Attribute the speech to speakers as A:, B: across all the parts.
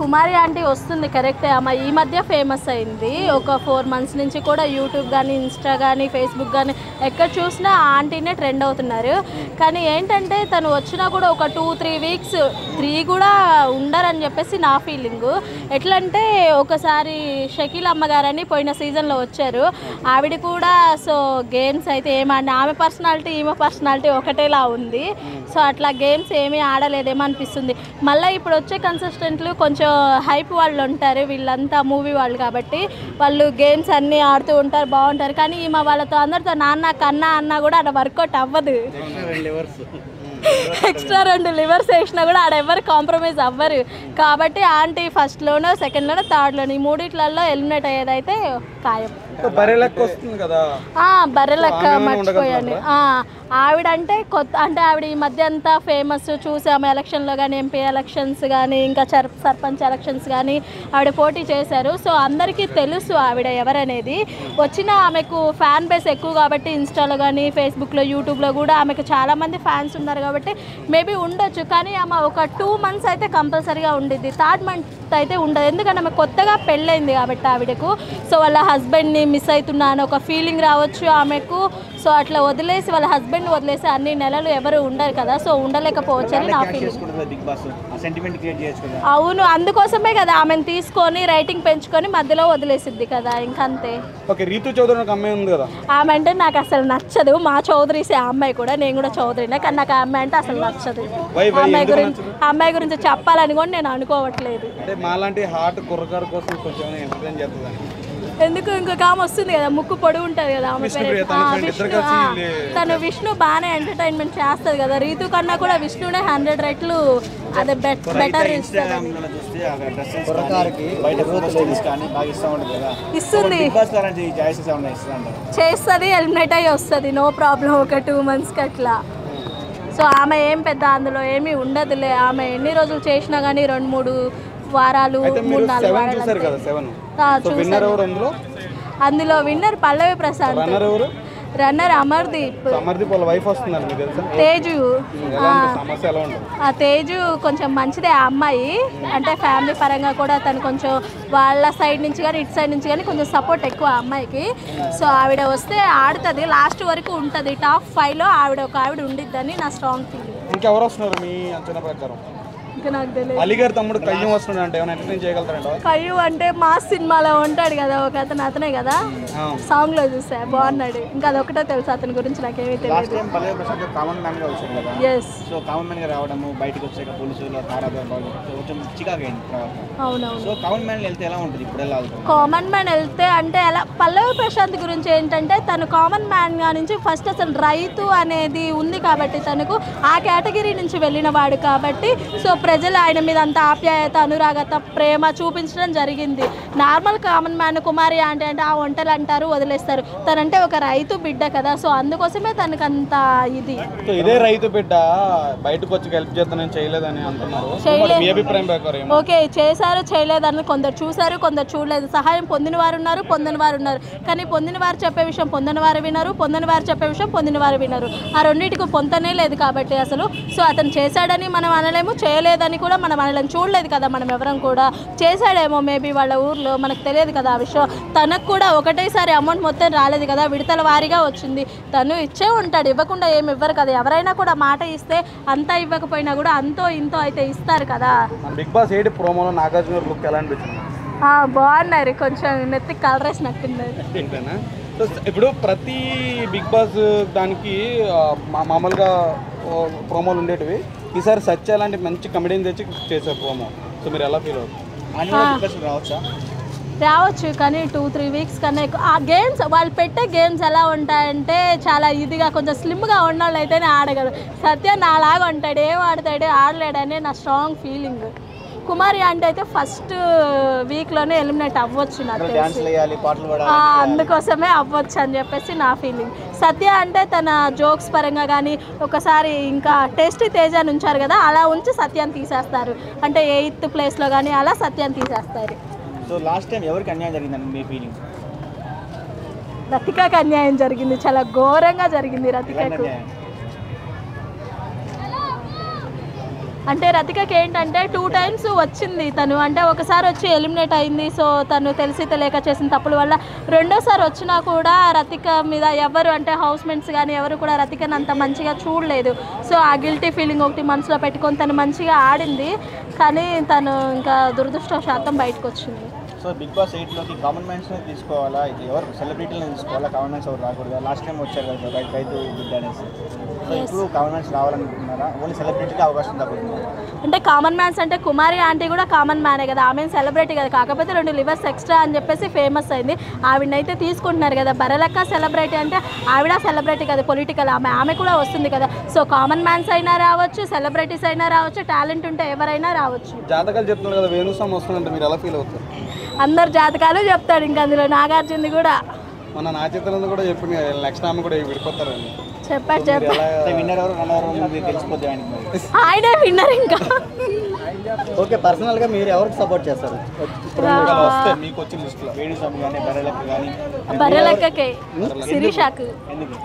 A: కుమారి aunty వస్తుంది కరెక్టే అమ్మ. ఈ మధ్య ఫేమస్ అయింది. ఒక 4 months నుంచి కూడా యూట్యూబ్ కానీ, ఇన్స్టా కానీ, ఫేస్బుక్ కానీ ఎక్కడ చూసినా ఆంటీనే ట్రెండ్ అవుతున్నారు. కానీ ఏంటంటే తను వచ్చినా కూడా ఒక 2-3 weeks 3 కూడా ఉండరని చెప్పేసి నా ఫీలింగు. ఎట్లంటే ఒకసారి షకీల్ అమ్మగారని పోయిన సీజన్లో వచ్చారు. ఆవిడ కూడా సో గేమ్స్ అయితే ఏమన్నా ఆమె పర్సనాలిటీ ఈమె పర్సనాలిటీ ఒకటేలా ఉంది. సో అట్లా గేమ్స్ ఏమీ ఆడలేదేమో అనిపిస్తుంది. మళ్ళీ ఇప్పుడు వచ్చే కన్సిస్టెంట్లు కొంచెం హైప్ వాళ్ళు ఉంటారు. వీళ్ళంతా మూవీ వాళ్ళు కాబట్టి వాళ్ళు గేమ్స్ అన్నీ ఆడుతూ ఉంటారు, బాగుంటారు. కానీ ఈమె వాళ్ళతో అందరితో నాన్న కన్నా అన్నా కూడా అక్కడ వర్కౌట్ అవ్వదు. ఎక్స్ట్రా 2 లివర్స్ వేసినా కూడా ఆడ ఎవరు కాంప్రమైజ్ అవ్వరు. కాబట్టి ఆంటీ ఫస్ట్లోనో సెకండ్లోనో థర్డ్లోనో ఈ మూడిట్లలో ఎలిమినేట్ అయ్యేదైతే ఖాయం. బర్రెలక్క మర్చిపోయాను. ఆవిడంటే కొత్త అంటే ఆవిడ ఈ మధ్య అంతా ఫేమస్ చూసాము. ఎలక్షన్లో కానీ, ఎంపీ ఎలక్షన్స్ కానీ, ఇంకా సర్పంచ్ ఎలక్షన్స్ కానీ ఆవిడ పోటీ చేశారు. సో అందరికీ తెలుసు ఆవిడ ఎవరనేది. వచ్చిన ఆమెకు ఫ్యాన్ బేస్ ఎక్కువ కాబట్టి ఇన్స్టాలో కానీ, ఫేస్బుక్లో, యూట్యూబ్లో కూడా ఆమెకు చాలామంది ఫ్యాన్స్ ఉన్నారు కాబట్టి మేబీ ఉండొచ్చు. కానీ ఆమె ఒక 2 months అయితే కంపల్సరీగా ఉండిద్ది. 3rd month అయితే ఉండదు. ఎందుకంటే ఆమె కొత్తగా పెళ్ళైంది కాబట్టి ఆవిడకు. సో వాళ్ళ హస్బెండ్ని మిస్ అవుతున్నాను ఒక ఫీలింగ్ రావచ్చు ఆమెకు. సో అట్లా వదిలేసి వాళ్ళ హస్బెండ్ వదిలేసి అన్ని నెలలు ఎవరు ఉండరు కదా. సో ఉండలేకపోవచ్చు అని నా ఫీలింగ్. అవును, అందుకోసమే కదా ఆమెను తీసుకొని రైటింగ్ పెంచుకొని మధ్యలో వదిలేసిద్ది కదా. ఇంకంతే. ఆమె అంటే నాకు అసలు నచ్చదు. మా చౌదరీసే ఆ అమ్మాయి కూడా, నేను కూడా చౌదరినే. కానీ నాకు ఆ అమ్మాయి అంటే అసలు నచ్చదు. అమ్మాయి గురించి చెప్పాలని కూడా నేను అనుకోవట్లేదు. ఎందుకు ఇంకొక ఆమె వస్తుంది కదా, ముక్కు పొడుగు ఉంటుంది కదా ఆమె పేరు తను విష్ణు బాగానే ఎంటర్టైన్మెంట్ చేస్తుంది కదా. రీతు కన్నా కూడా విష్ణునే 100 రెట్లు అదే బెటర్ ఇస్తుంది. చేస్తుంది, ఎలిమినేట్ అయ్యి వస్తుంది. No problem. ఒక 2 monthsకి అట్లా. సో ఆమె ఏం పెద్ద అందులో ఏమీ ఉండదులే. ఆమె ఎన్ని రోజులు చేసినా కానీ 2-3 వారాలు 3-4 వారాలు అందులో విన్నర్ పల్లవి ప్రసాద్, రన్నర్ అమర్దీప్, తేజు. ఆ తేజు కొంచెం మంచిదే ఆ అమ్మాయి. అంటే ఫ్యామిలీ పరంగా కూడా తను కొంచెం వాళ్ళ సైడ్ నుంచి కానీ ఇటు సైడ్ నుంచి కానీ కొంచెం సపోర్ట్ ఎక్కువ ఆ అమ్మాయికి. సో ఆవిడ వస్తే ఆడుతుంది, లాస్ట్ వరకు ఉంటుంది. టాప్ 5లో ఆవిడ ఉండిద్దని నా స్ట్రాంగ్ ఫీలింగ్.
B: ఇంకెవరు వస్తున్నారు మీ అంచనా ప్రకారం? అలీగారు తమ్ముడు కయ్యం వస్తున్నాడు, ఏమైనా ఎంటర్టైన్ చేయగలుగుతారంట?
A: కయ్యం అంటే మా సినిమాలో ఉంటాడు కదా ఒక అతనే కదా, సాంగ్ లో చూసా బాగున్నాడు. ఇంకా అదొకటే తెలుసు అతని గురించి, నాకేమీ తెలియదు. కామన్ మ్యాన్ వెళ్తే అంటే ఎలా, పల్లవి ప్రశాంత్ గురించి ఏంటంటే తను కామన్ మ్యాన్ గా నుంచి ఫస్ట్ అసలు రైతు అనేది ఉంది కాబట్టి తనకు ఆ కేటగిరీ నుంచి వెళ్ళిన వాడు కాబట్టి సో ప్రజలు ఆయన మీద అంత ఆప్యాయత, అనురాగత, ప్రేమ చూపించడం జరిగింది. నార్మల్ కామన్ మ్యాన్ కుమారి అంటే ఆ వంటలు అంటారు, వదిలేస్తారు. తనంటే ఒక రైతు బిడ్డ కదా. సో అందుకోసమే తనకు అంత ఇది.
B: ఇదే రైతు బిడ్డ బయటకు వచ్చి హెల్ప్ చేస్తానని చేయలేదని అంటున్నారు.
A: ఓకే, చేశారు చేయలేదని కొందరు చూశారు, కొందరు చూడలేదు. సహాయం పొందిన వారు ఉన్నారు, పొందని వారు ఉన్నారు. కానీ పొందిన వారు చెప్పే విషయం పొందని వారు వినరు, పొందని వారు చెప్పే విషయం పొందిన వారు వినరు. ఆ రెండింటికి పొంతనే లేదు కాబట్టి అసలు. సో అతను చేశాడని మనం అనలేము, చేయలేదని కూడా మనం అనలేము. చూడలేదు కదా మనం ఎవరం కూడా. చేశాడేమో మేబీ వాళ్ళ ఊర్లో, మనకు తెలియదు కదా ఆ విషయం. తనకు కూడా ఒకటేసారి అమౌంట్ మొత్తం రాలేదు కదా, విడతల వారీగా వచ్చింది. తను ఇచ్చే ఉంటాడు, ఇవ్వకుండా ఏమి ఇవ్వరు కదా. ఎవరైనా కూడా మాట ఇస్తే అంతా ఇవ్వకపోయినా కూడా అంతో ఇంతో అయితే ఇస్తారు కదా.
B: బిగ్ బాస్ 8 ప్రోమోలో నాగార్జున లుక్ ఎలా అనిపించింది?
A: బాగున్నారు, కొంచెం నెత్తి కలర్ వేసినట్టున్నారు.
B: ఇప్పుడు ప్రతి బిగ్ బాస్ దానికి మామూలుగా ప్రోమోలు ఉండేటివి, ఈసారి సత్య లాంటి మంచి కమెడీని తెచ్చి చేసే ప్రోమో. సో మీరు ఎలా ఫీల్ అవుతారు?
A: రావచ్చు కానీ 2-3 weeks కన్నా ఎక్కువ. ఆ గేమ్స్ వాళ్ళు పెట్టే గేమ్స్ ఎలా ఉంటాయంటే చాలా ఇదిగా కొంచెం స్లిమ్గా ఉన్న వాళ్ళు అయితేనే ఆడగలరు. సత్య నాలాగా ఉంటాడు, ఏం ఆడతాడు ఆడలేడని నా స్ట్రాంగ్ ఫీలింగ్. కుమారి అంటే అయితే ఫస్ట్ వీక్లోనే ఎలిమినేట్ అవ్వచ్చు నాకు తెలిసి. అందుకోసమే అవ్వచ్చు అని చెప్పేసి నా ఫీలింగ్. సత్య అంటే తన జోక్స్ పరంగా కానీ ఒకసారి ఇంకా టేస్టీ తేజ అని ఉంచారు కదా, అలా ఉంచి సత్యాన్ని తీసేస్తారు. అంటే 8th ప్లేస్లో కానీ అలా సత్యాన్ని తీసేస్తారు.
B: సో లాస్ట్ టైం ఎవరికి అన్యాయం జరిగిందని మీ ఫీలింగ్?
A: రతికకు అన్యాయం జరిగింది, చాలా ఘోరంగా జరిగింది రతికకు. అంటే రతికకి ఏంటంటే 2 times వచ్చింది తను, అంటే ఒకసారి వచ్చి ఎలిమినేట్ అయింది. సో తను తెలిసి తెలియక చేసిన తప్పుల వల్ల రెండోసారి వచ్చినా కూడా రతిక మీద ఎవరు అంటే హౌస్ మేట్స్ కానీ ఎవరు కూడా రతికని అంత మంచిగా చూడలేదు. సో ఆ గిల్టీ ఫీలింగ్ ఒకటి మనసులో పెట్టుకొని తను మంచిగా ఆడింది, కానీ తను ఇంకా దురదృష్టవశాతం బయటకు వచ్చింది.
C: సో బిగ్ బాస్ 8లోకి కామన్ మ్యాన్స్ని తీసుకోవాలా, ఇది ఎవరు సెలబ్రిటీలను తీసుకోవాలా, కామన్ మ్యాన్స్ ఎవరు రాకూడదు? లాస్ట్ టైం వచ్చారు కదా రైతు బిడ్డ అనేసి. సో ఇప్పుడు కామన్ మ్యాన్స్ రావాలనుకుంటున్నారా? ఓన్లీ సెలబ్రిటీకి అవకాశం తగ్గుతుంది.
A: అంటే కామన్ మ్యాన్స్ అంటే కుమారి ఆంటీ కూడా కామన్ మ్యానే కదా, ఆమె సెలబ్రిటీ కదా, కాకపోతే 2 లివర్స్ ఎక్స్ట్రా అని చెప్పేసి ఫేమస్ అయింది. ఆవిడనైతే తీసుకుంటున్నారు కదా. బరలక్క సెలబ్రిటీ అంటే ఆవిడ సెలబ్రిటీ కదా, పొలిటికల్ ఆమె కూడా వస్తుంది కదా. సో కామన్ మ్యాన్స్ అయినా రావచ్చు, సెలబ్రిటీస్ అయినా రావచ్చు, టాలెంట్ ఉంటే ఎవరైనా రావచ్చు.
B: జాతకాలు చెప్తున్నారు కదా వేణుస్వామి వస్తుందంటే మీరు ఎలా ఫీల్ అవుతారు?
A: అందరు జాతకాలు చెప్తాడు, ఇంకా అందులో నాగార్జున కూడా
B: మన నా చిత్రంలో కూడా చెప్పింది నెక్స్ట్ ఆమె కూడా విడిపోతారని
A: చెప్పాడు.
C: విన్నర్ ఎవరు రన్నర్ ఎవరు తెలిసిపోతే ఆయనకి మరి.
A: ఆయనే విన్నర్. ఇంకా
D: ఓకే, పర్సనల్గా మీరు ఎవరికి సపోర్ట్ చేస్తారు?
B: వస్తే మీకు వచ్చిన లిస్టులో
C: వేణుస్వామి కానీ బర్రెలక్క కానీ
A: బర్రెలక్కకే, శిరీషకు.
C: ఎందుకు?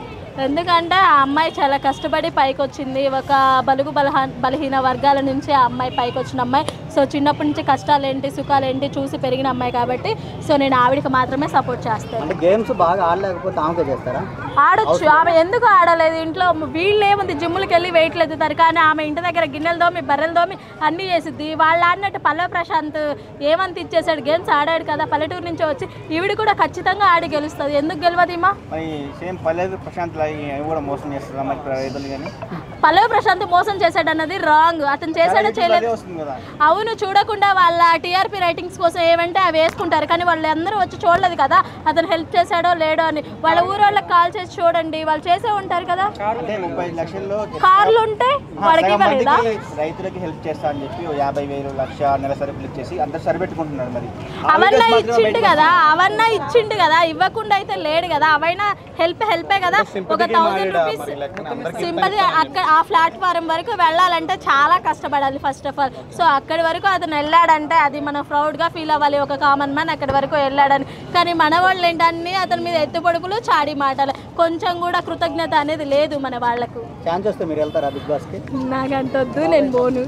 A: ఎందుకంటే ఆ అమ్మాయి చాలా కష్టపడి పైకి వచ్చింది. ఒక బలహీన వర్గాల నుంచి ఆ అమ్మాయి పైకి వచ్చిన అమ్మాయి. సో చిన్నప్పటి నుంచి కష్టాలు ఏంటి సుఖాలు ఏంటి చూసి పెరిగిన అమ్మాయి కాబట్టి సో నేను ఆవిడకి మాత్రమే సపోర్ట్ చేస్తాను.
D: అంటే గేమ్స్ బాగా ఆడలేకపోతే ఆమెకే చేస్తారా?
A: ఆడొచ్చు. ఆమె ఎందుకు ఆడలేదు? ఇంట్లో వీళ్ళు ఏముంది, జిమ్ములకి వెళ్ళి వెయిట్లు ఎత్తుతారు, కానీ ఆమె ఇంటి దగ్గర గిన్నెలు దోమి బర్రెలు దోమి అన్నీ చేసిద్ది. వాళ్ళు ఆడినట్టు పల్లవి ప్రశాంత్ ఏమంత ఇచ్చేసాడు, గేమ్స్ ఆడాడు కదా, పల్లెటూరు నుంచి వచ్చి ఈవిడ కూడా ఖచ్చితంగా ఆడి గెలుస్తుంది. ఎందుకు గెలవదీమా?
C: మరి సేమ్ పల్లెవి ప్రశాంత్ కూడా మోసం చేస్తుందా మరి రైతులు? కానీ
A: పల్లవి ప్రశాంత్ మోసం చేశాడు అన్నది రాంగ్. అతను చేశాడో చేయలేదు
C: వస్తుంది కదా.
A: అవును, చూడకుండా వాళ్ళ టీఆర్పీ రైటింగ్స్ కోసం ఏమంటే అవి వేసుకుంటారు, కానీ వాళ్ళు అందరూ వచ్చి చూడలేదు కదా అతను హెల్ప్ చేశాడో లేడో అని. వాళ్ళ ఊరు వాళ్ళకి కాల్ చేసి చూడండి, వాళ్ళు చేసే ఉంటారు కదా.
C: అంటే 35 లక్షల్లో
A: కార్లు ఉంటే వాళ్ళకి ఇవ్వలేదా?
C: రైతులకి హెల్ప్ చేస్తా అని చెప్పి 50,000 లక్ష నెల సరుకులు ఇచ్చేసి అంతా సరిపెట్టుకుంటున్నారు. మరి
A: అవన్నా ఇచ్చిండు కదా, అవన్నా ఇచ్చిండు కదా, ఇవ్వకుండా అయితే లేడు కదా. అవైనా హెల్పే కదా. ఒక 1000 రూపీస్ సింపతి అక్కడ ఆ ప్లాట్ఫారం వరకు వెళ్ళాలంటే చాలా కష్టపడాలి ఫస్ట్ ఆఫ్ ఆల్. సో అక్కడి వరకు అతను వెళ్ళాడంటే అది మనం ప్రౌడ్గా ఫీల్ అవ్వాలి, ఒక కామన్ మ్యాన్ అక్కడి వరకు వెళ్ళాడని. కానీ మన వాళ్ళు ఏంటన్నీ అతని మీద ఎత్తుపొడుపులు చాడి మాటలు, కొంచెం కూడా కృతజ్ఞత అనేది లేదు మన వాళ్లకు.
D: ఛాన్స్ వస్తే మీరు వెళ్తారా బిగ్ బాస్కి?
A: నాకంటొద్దు, నేను పోను.